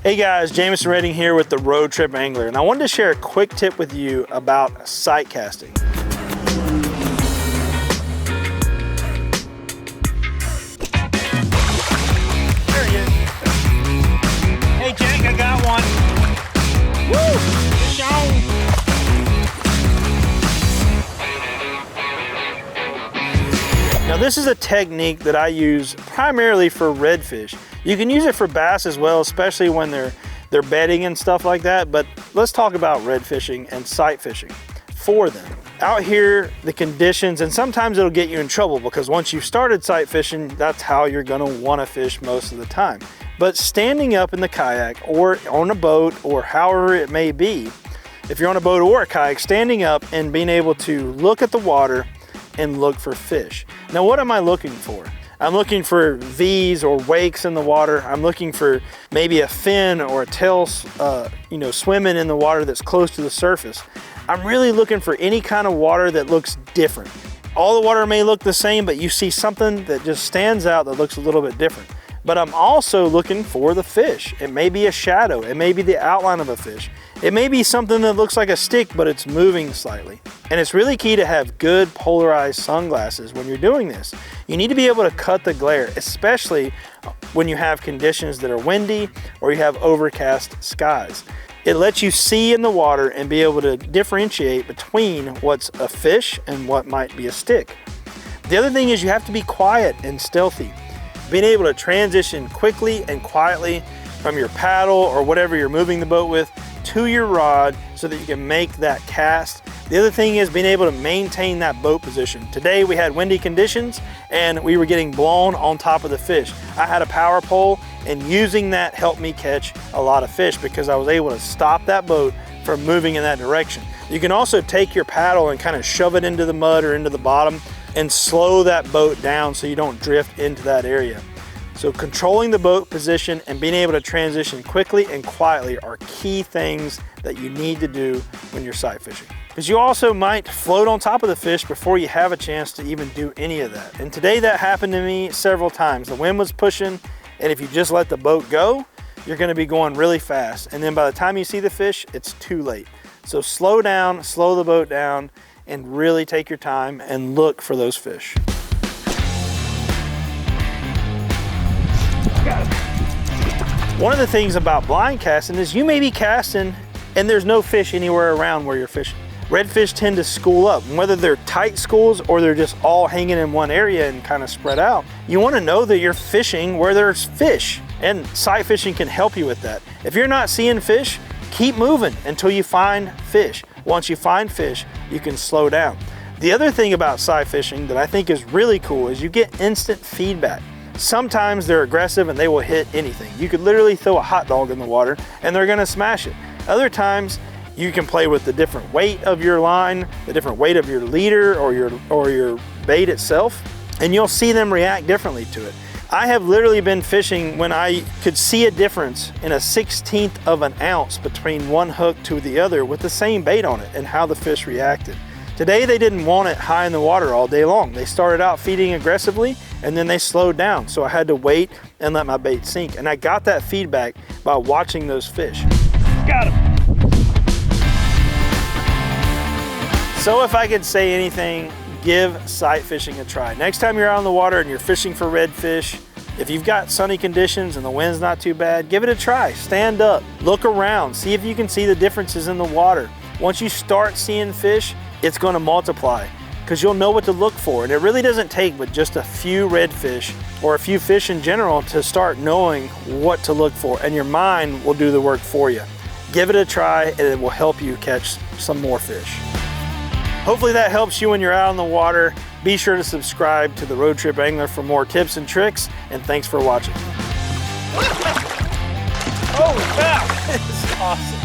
Hey guys, Jameson Redding here with the Road Trip Angler, and I wanted to share a quick tip with you about sight casting. There he is. Hey Jake, I got one. Woo! Fish on. Now this is a technique that I use primarily for redfish. You can use it for bass as well, especially when they're bedding and stuff like that, but let's talk about red fishing and sight fishing for them. Out here, the conditions, and sometimes it'll get you in trouble because once you've started sight fishing, that's how you're gonna wanna fish most of the time. But standing up in the kayak or on a boat or however it may be, if you're on a boat or a kayak, standing up and being able to look at the water and look for fish. Now, what am I looking for? I'm looking for V's or wakes in the water. I'm looking for maybe a fin or a tail, swimming in the water that's close to the surface. I'm really looking for any kind of water that looks different. All the water may look the same, but you see something that just stands out that looks a little bit different. But I'm also looking for the fish. It may be a shadow. It may be the outline of a fish. It may be something that looks like a stick, but it's moving slightly. And it's really key to have good polarized sunglasses when you're doing this. You need to be able to cut the glare, especially when you have conditions that are windy or you have overcast skies. It lets you see in the water and be able to differentiate between what's a fish and what might be a stick. The other thing is you have to be quiet and stealthy. Being able to transition quickly and quietly from your paddle or whatever you're moving the boat with to your rod so that you can make that cast. The other thing is being able to maintain that boat position. Today we had windy conditions and we were getting blown on top of the fish. I had a power pole and using that helped me catch a lot of fish because I was able to stop that boat from moving in that direction. You can also take your paddle and kind of shove it into the mud or into the bottom and slow that boat down so you don't drift into that area. So controlling the boat position and being able to transition quickly and quietly are key things that you need to do when you're sight fishing. Because you also might float on top of the fish before you have a chance to even do any of that. And today that happened to me several times. The wind was pushing, and if you just let the boat go, you're gonna be going really fast. And then by the time you see the fish, it's too late. So slow down, slow the boat down, and really take your time and look for those fish. One of the things about blind casting is you may be casting and there's no fish anywhere around where you're fishing. Redfish tend to school up, and whether they're tight schools or they're just all hanging in one area and kind of spread out. You want to know that you're fishing where there's fish, and sight fishing can help you with that. If you're not seeing fish, keep moving until you find fish. Once you find fish, you can slow down. The other thing about sight fishing that I think is really cool is you get instant feedback. Sometimes they're aggressive and they will hit anything. You could literally throw a hot dog in the water and they're gonna smash it. Other times you can play with the different weight of your line, the different weight of your leader or your bait itself, and you'll see them react differently to it. I have literally been fishing when I could see a difference in a 1/16 of an ounce between one hook to the other with the same bait on it and how the fish reacted. Today they didn't want it high in the water all day long. They started out feeding aggressively and then they slowed down. So I had to wait and let my bait sink. And I got that feedback by watching those fish. Got him. So if I could say anything, give sight fishing a try. Next time you're out on the water and you're fishing for redfish, if you've got sunny conditions and the wind's not too bad, give it a try. Stand up, look around, see if you can see the differences in the water. Once you start seeing fish, it's going to multiply because you'll know what to look for. And it really doesn't take but just a few redfish or a few fish in general to start knowing what to look for, and your mind will do the work for you. Give it a try and it will help you catch some more fish. Hopefully that helps you when you're out on the water. Be sure to subscribe to the Road Trip Angler for more tips and tricks, and thanks for watching. Holy cow, this is awesome.